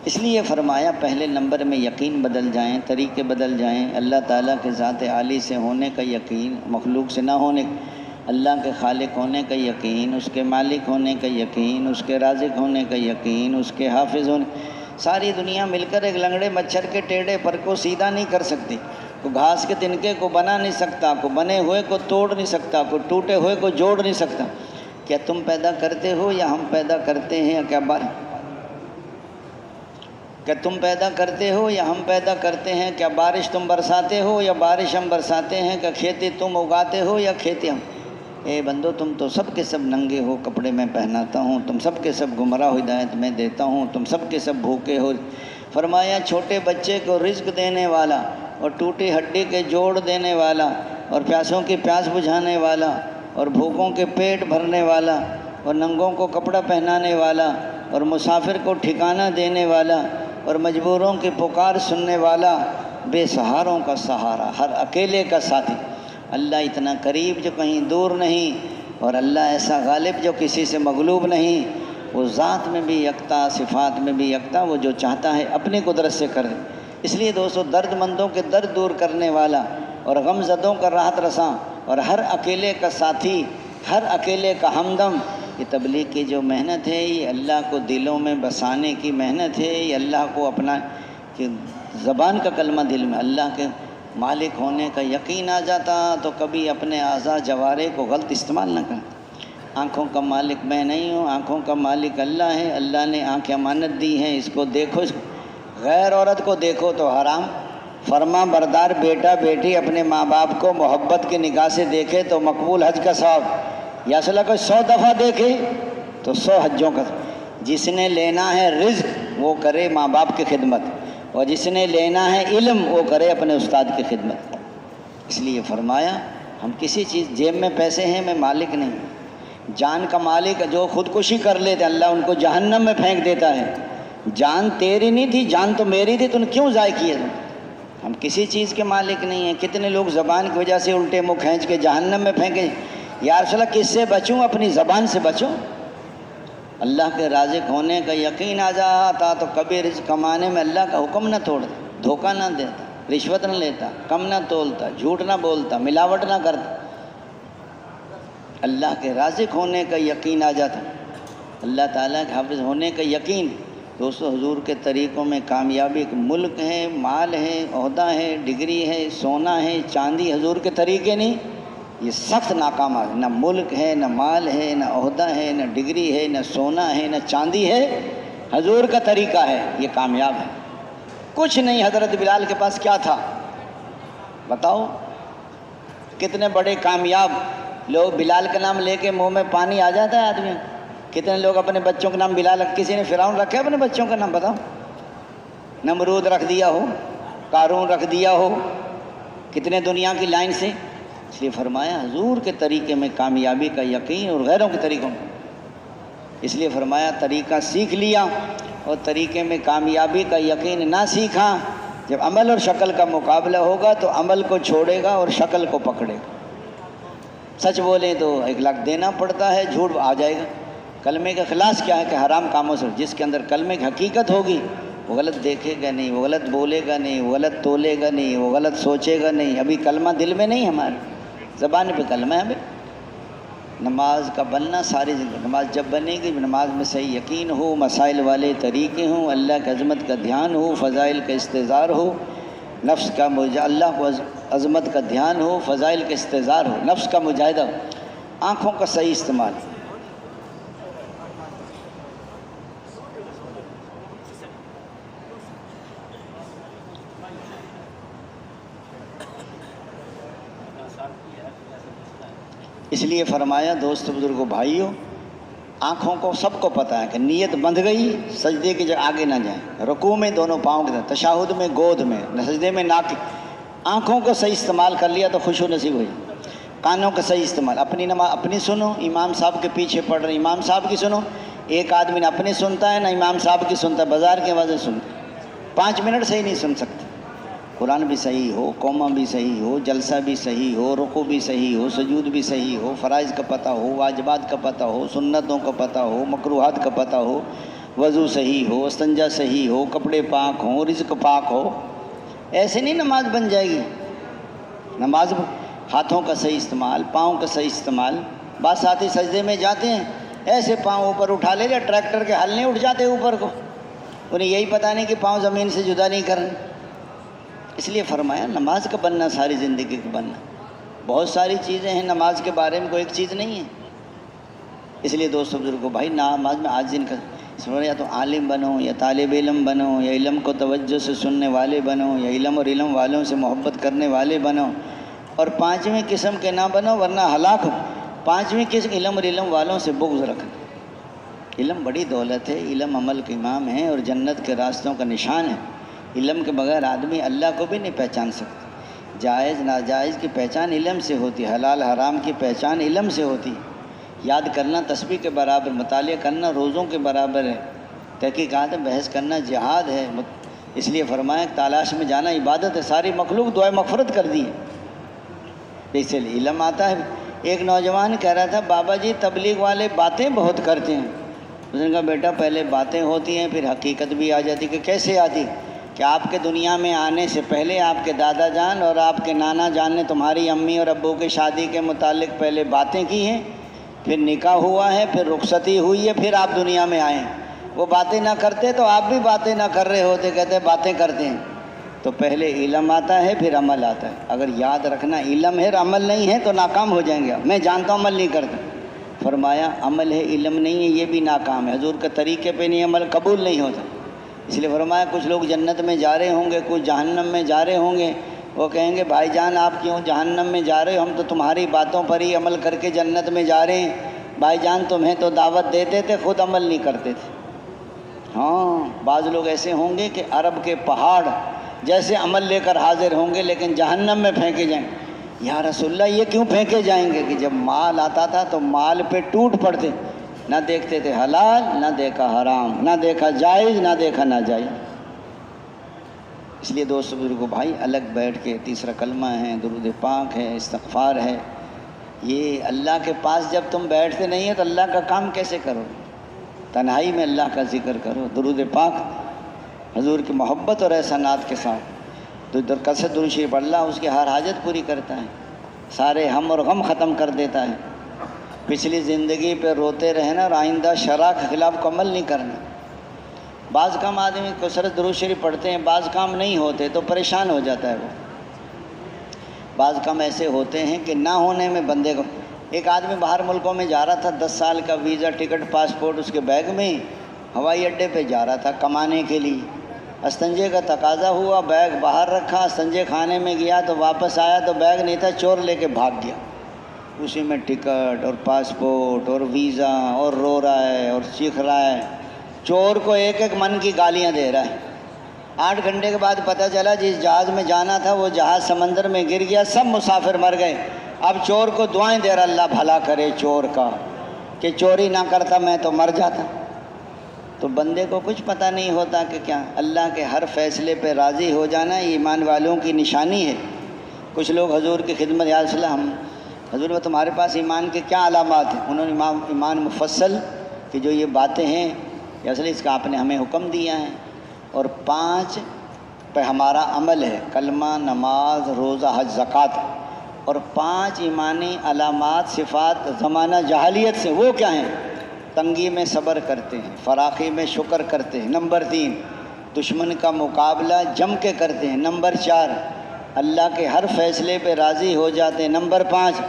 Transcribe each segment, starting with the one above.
اس لیے فرمایا پہلے نمبر میں یقین بدل جائیں، طریقے بدل جائیں، اللہ تعالیٰ کے ذات عالی سے ہونے کا یقین، مخلوق سے نہ ہونے، اللہ کے خالق ہونے کا یقین، اس کے مالک ہونے کا یقین، اس کے رازق ہونے کا یقین، اس کے حافظ ہونے۔ ساری دنیا مل کر ایک لنگڑے مچھر کے ٹیڑھے پر کو سیدھا نہیں کر سکتی، کوئی گھاس کے تنکے کو بنا نہیں سکتا، کوئی بنے ہوئے کو توڑ نہیں سکتا، کوئی ٹوٹے ہوئے کو جوڑ نہیں سکتا۔ کیا تم پیدا کرتے ہو یا ہم پیدا کرتے ہیں؟ کیا تم پیدا کرتے ہو یا ہم پیدا کرتے ہیں؟ کیا بارش تم برساتے ہو یا بارش ہم برساتے ہیں؟ کیا کھیتی تم اگاتے ہو یا کھیتی ہم؟ اے بندو، تم تو سب کے سب ننگے ہو، کپڑے میں پہناتا ہوں، تم سب کے سب گمراہ ہدایت میں دیتا ہوں، تم سب کے سب بھوکے ہو۔ فرمایا چھوٹے بچے کو رزق دینے والا اور ٹوٹی ہڈی کے جوڑ دینے والا اور پیاسوں کی پیاس بجھانے والا اور بھوکوں کے پیٹ بھرنے والا اور ننگوں کو کپڑا پہنانے والا اور مسافر کو ٹھکانہ دینے والا اور مجبوروں کی پکار سننے والا، بے سہاروں کا سہارا، ہر اکیلے کا ساتھی۔ اللہ اتنا قریب جو کہیں دور نہیں، اور اللہ ایسا غالب جو کسی سے مغلوب نہیں۔ وہ ذات میں بھی یکتا، صفات میں بھی یکتا، وہ جو چاہتا ہے اپنی قدرت سے کرے۔ اس لیے دوستو، درد مندوں کے درد دور کرنے والا اور غم زدوں کا راحت رساں اور ہر اکیلے کا ساتھی، ہر اکیلے کا ہمدم، یہ تبلیغ کی جو محنت ہے، یہ اللہ کو دلوں میں بسانے کی محنت ہے۔ یہ اللہ کو اپنا کہ زبان کا کلمہ دل میں اللہ کے مالک ہونے کا یقین آ جاتا تو کبھی اپنے اعضاء جوارے کو غلط استعمال نہ کرتا۔ آنکھوں کا مالک میں نہیں ہوں، آنکھوں کا مالک اللہ ہے۔ اللہ نے آنکھیں امانت دی ہیں، اس کو دیکھو، غیر عورت کو دیکھو تو حرام۔ فرما بردار بیٹا بیٹی اپنے ماں باپ کو محبت کی نگاہ سے دیکھے تو مقبول حج کا ثواب، یا صلی اللہ کو 100 دفعہ دیکھے تو 100 حجوں کا۔ جس نے لینا ہے رزق وہ کرے ماں باپ کی خدمت، اور جس نے لینا ہے علم وہ کرے اپنے استاد کی خدمت۔ اس لیے فرمایا ہم کسی چیز، جیب میں پیسے ہیں میں مالک نہیں، جان کا مالک جو خودکشی کر لیتے اللہ ان کو جہنم میں پھینک دیتا ہے۔ جان تیری نہیں تھی، جان تو میری تھی، تو نے کیوں ضائع کیے؟ ہم کسی چیز کے مالک نہیں ہیں۔ کتنے لوگ زبان کی وجہ سے الٹے منہ کھینچ کے جہنم میں پھینکے۔ یا رسول اللہ کس سے بچوں؟ اپنی زبان سے بچوں۔ اللہ کے رازق ہونے کا یقین آ جاتا تو کبھی رزق کمانے میں اللہ کا حکم نہ توڑتا، دھوکہ نہ دیتا، رشوت نہ لیتا، کم نہ تولتا، جھوٹ نہ بولتا، ملاوٹ نہ کرتا۔ اللہ کے رازق ہونے کا یقین آ جاتا، اللہ تعالیٰ کے حافظ ہونے کا یقین۔ دوستو، حضور کے طریقوں میں کامیابی ایک ملک ہے، مال ہے، عہدہ ہے، ڈگری ہے، سونا ہے، چاندی، حضور کے طریقے نہیں، یہ سخت ناکام ہے۔ نہ ملک ہے، نہ مال ہے، نہ عہدہ ہے، نہ ڈگری ہے، نہ سونا ہے، نہ چاندی ہے، حضور کا طریقہ ہے، یہ کامیاب ہے۔ کچھ نہیں۔ حضرت بلال کے پاس کیا تھا بتاؤ؟ کتنے بڑے کامیاب لوگ، بلال کا نام لے کے منہ میں پانی آ جاتا ہے آدمی۔ کتنے لوگ اپنے بچوں کا نام بلال، کسی نے فرعون رکھا ہے اپنے بچوں کا نام؟ بتاؤ۔ نمرود رکھ دیا ہو، قارون رکھ دیا ہو، کتنے دنیا کی لائن سے۔ اس لیے فرمایا حضور کے طریقے میں کامیابی کا یقین اور غیروں کے طریقوں میں۔ اس لیے فرمایا طریقہ سیکھ لیا اور طریقے میں کامیابی کا یقین نہ سیکھا۔ جب عمل اور شکل کا مقابلہ ہوگا تو عمل کو چھوڑے گا اور شکل کو پکڑے گا۔ سچ بولیں تو 1 لاکھ دینا پڑتا ہے، جھوٹ آ جائے گا۔ کلمے کا خلاص کیا ہے کہ حرام کاموں سے جس کے اندر کلمے کی حقیقت ہوگی وہ غلط دیکھے گا نہیں، وہ غلط بولے گا نہیں، وہ غلط تولے گا نہیں، وہ غلط سوچے گا نہیں۔ ابھی کلمہ دل میں نہیں، ہمارے زبان پہ کلمہ ہے۔ ہمیں نماز کا بننا ساری زندگی، نماز جب بنے گی نماز میں صحیح یقین ہو، مسائل والے طریقے ہوں، اللہ کی عظمت کا دھیان ہو، فضائل کا استظہار ہو، نفس کا اللہ کو عظمت کا دھیان ہو، فضائل کا استظہار ہو، نفس کا مجاہدہ ہو، آنکھوں کا صحیح استعمال۔ اس لیے فرمایا دوست بزرگوں بھائیوں، آنکھوں کو سب کو پتہ ہے کہ نیت بندھ گئی سجدے کی جگہ آگے نہ جائیں، رکوع میں دونوں پاؤں کے ساتھ، تشہد میں گود میں، سجدے میں ناک۔ آنکھوں کو صحیح استعمال کر لیا تو خشوع نصیب ہوئی۔ کانوں کا صحیح استعمال، اپنی نماز اپنی سنو، امام صاحب کے پیچھے پڑھ رہے امام صاحب کی سنو۔ ایک آدمی نہ اپنی سنتا ہے نہ امام صاحب کی سنتا ہے، بازار کی آوازیں سنتا ہے، 5 منٹ صحیح نہیں سن سکتے۔ قرآن بھی صحیح ہو، قومہ بھی صحیح ہو، جلسہ بھی صحیح ہو، رکوع بھی صحیح ہو، سجود بھی صحیح ہو، فرائض کا پتہ ہو، واجبات کا پتہ ہو، سنتوں کا پتہ ہو، مکروہات کا پتہ ہو، وضو صحیح ہو، استنجا صحیح ہو، کپڑے پاک ہوں، رزق پاک ہو، ایسے نہیں نماز بن جائے گی۔ نماز ہاتھوں کا صحیح استعمال، پاؤں کا صحیح استعمال۔ بعض ساتھی سجدے میں جاتے ہیں ایسے پاؤں اوپر اٹھا لے رہے، ٹریکٹر کے ہل نہیں اٹھ جاتے اوپر کو، انہیں یہی پتہ نہیں کہ پاؤں زمین سے جدا نہیں کرنے۔ اس لیے فرمایا نماز کا بننا ساری زندگی کا بننا۔ بہت ساری چیزیں ہیں نماز کے بارے میں، کوئی ایک چیز نہیں ہے۔ اس لیے دوستو بزرگوں بھائی، نماز میں آج دن کا یا تو عالم بنو یا طالب علم بنو یا علم کو توجہ سے سننے والے بنو یا علم اور علم والوں سے محبت کرنے والے بنو، اور پانچویں قسم کے نہ بنو ورنہ ہلاک ہو۔ پانچویں قسم علم اور علم والوں سے بغض رکھنا۔ علم بڑی دولت ہے، علم عمل کا امام ہے اور جنت کے راستوں کا نشان ہے۔ علم کے بغیر آدمی اللہ کو بھی نہیں پہچان سکتا۔ جائز ناجائز کی پہچان علم سے ہوتی ہے، حلال حرام کی پہچان علم سے ہوتی ہے۔ یاد کرنا تسبیح کے برابر، مطالعہ کرنا روزوں کے برابر ہے، تحقیقات بحث کرنا جہاد ہے۔ اس لیے فرمایا کہ تلاش میں جانا عبادت ہے۔ ساری مخلوق دعائے مغفرت کر دی ہے، اس لیے علم آتا ہے۔ ایک نوجوان کہہ رہا تھا بابا جی تبلیغ والے باتیں بہت کرتے ہیں۔ اس نے کہا بیٹا پہلے باتیں ہوتی ہیں پھر حقیقت بھی آ جاتی۔ کہ کیسے آتی؟ کہ آپ کے دنیا میں آنے سے پہلے آپ کے دادا جان اور آپ کے نانا جان نے تمہاری امی اور ابو کی شادی کے متعلق پہلے باتیں کی ہیں، پھر نکاح ہوا ہے، پھر رخصتی ہوئی ہے، پھر آپ دنیا میں آئے ہیں۔ وہ باتیں نہ کرتے تو آپ بھی باتیں نہ کر رہے ہوتے، کہتے باتیں کرتے ہیں۔ تو پہلے علم آتا ہے پھر عمل آتا ہے۔ اگر یاد رکھنا علم ہے اور عمل نہیں ہے تو ناکام ہو جائیں گے۔ میں جانتا ہوں عمل نہیں کرتا، فرمایا عمل ہے علم نہیں ہے یہ بھی ناکام ہے۔ حضور کے طریقے پہ نہیں عمل قبول نہیں ہوتا۔ اس لیے فرمایا کچھ لوگ جنت میں جا رہے ہوں گے، کچھ جہنم میں جا رہے ہوں گے۔ وہ کہیں گے بھائی جان آپ کیوں جہنم میں جا رہے ہو؟ ہم تو تمہاری باتوں پر ہی عمل کر کے جنت میں جا رہے ہیں۔ بھائی جان تمہیں تو دعوت دیتے تھے، خود عمل نہیں کرتے تھے۔ ہاں بعض لوگ ایسے ہوں گے کہ عرب کے پہاڑ جیسے عمل لے کر حاضر ہوں گے لیکن جہنم میں پھینکے جائیں گے۔ یا رسول اللہ یہ کیوں پھینکے جائیں گے؟ کہ جب مال آتا تھا تو مال پہ ٹوٹ پڑتے، نہ دیکھتے تھے حلال، نہ دیکھا حرام، نہ دیکھا جائز، نہ دیکھا ناجائز۔ اس لیے دوستو بزرگوں بھائی الگ بیٹھ کے تیسرا کلمہ ہے، درود پاک ہے، استغفار ہے۔ یہ اللہ کے پاس جب تم بیٹھتے نہیں ہیں تو اللہ کا کام کیسے کرو؟ تنہائی میں اللہ کا ذکر کرو، درود پاک حضور کی محبت اور احسانات کے ساتھ تو کثرت درود شریف اللہ اس کی ہر حاجت پوری کرتا ہے، سارے ہم اور غم ختم کر دیتا ہے۔ پچھلی زندگی پہ روتے رہنا اور آئندہ شرع کے خلاف عمل نہیں کرنا۔ بعض کام آدمی کثرت درود شریف پڑھتے ہیں، بعض کام نہیں ہوتے تو پریشان ہو جاتا ہے وہ۔ بعض کام ایسے ہوتے ہیں کہ نہ ہونے میں بندے کو، ایک آدمی باہر ملکوں میں جا رہا تھا، 10 سال کا ویزا ٹکٹ پاسپورٹ اس کے بیگ میں، ہوائی اڈے پہ جا رہا تھا کمانے کے لیے۔ استنجے کا تقاضا ہوا، بیگ باہر رکھا، استنجے خانے میں گیا تو واپس آیا تو بیگ نہیں تھا، چور لے کے بھاگ گیا۔ اسی میں ٹکٹ اور پاسپورٹ اور ویزا، اور رو رہا ہے اور چیخ رہا ہے، چور کو ایک ایک من کی گالیاں دے رہا ہے۔ 8 گھنٹے کے بعد پتہ چلا جس جہاز میں جانا تھا وہ جہاز سمندر میں گر گیا، سب مسافر مر گئے۔ اب چور کو دعائیں دے رہا اللہ بھلا کرے چور کا، کہ چوری نہ کرتا میں تو مر جاتا۔ تو بندے کو کچھ پتہ نہیں ہوتا کہ کیا اللہ کے ہر فیصلے پہ راضی ہو جانا ایمان والوں کی نشانی ہے۔ کچھ لوگ حضور کی خدمت، یا رسول اللہ ہم حضور میں تمہارے پاس ایمان کے کیا علامات ہیں؟ انہوں نے ایمان مفصل کہ جو یہ باتیں ہیں یا رسول اس کا آپ نے ہمیں حکم دیا ہے، اور 5 پہ ہمارا عمل ہے، کلمہ، نماز، روزہ، حج، زکوٰۃ، اور 5 ایمانی علامات صفات زمانہ جاہلیت سے۔ وہ کیا ہیں؟ تنگی میں صبر کرتے ہیں، فراخی میں شکر کرتے ہیں۔ نمبر 3 دشمن کا مقابلہ جم کے کرتے ہیں۔ نمبر 4 اللہ کے ہر فیصلے پہ راضی ہو جاتے ہیں۔ نمبر 5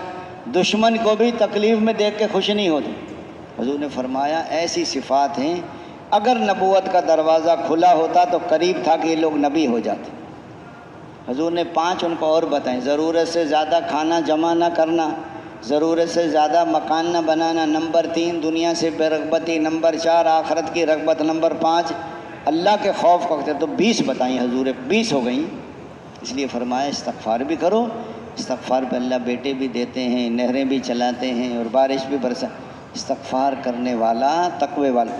دشمن کو بھی تکلیف میں دیکھ کے خوش نہیں ہوتے۔ حضور نے فرمایا ایسی صفات ہیں، اگر نبوت کا دروازہ کھلا ہوتا تو قریب تھا کہ یہ لوگ نبی ہو جاتے۔ حضور نے 5 ان کو اور بتائیں، ضرورت سے زیادہ کھانا جمع نہ کرنا، ضرورت سے زیادہ مکان نہ بنانا، نمبر 3 دنیا سے بے رغبتی، نمبر 4 آخرت کی رغبت، نمبر 5 اللہ کے خوف کا اختیار۔ تو 20 بتائیں حضور، 20 ہو گئیں۔ اس لیے فرمایا استغفار بھی کرو، استغفار پہ اللہ بیٹے بھی دیتے ہیں، نہریں بھی چلاتے ہیں اور بارش بھی برسا۔ استغفار کرنے والا تقوی والا۔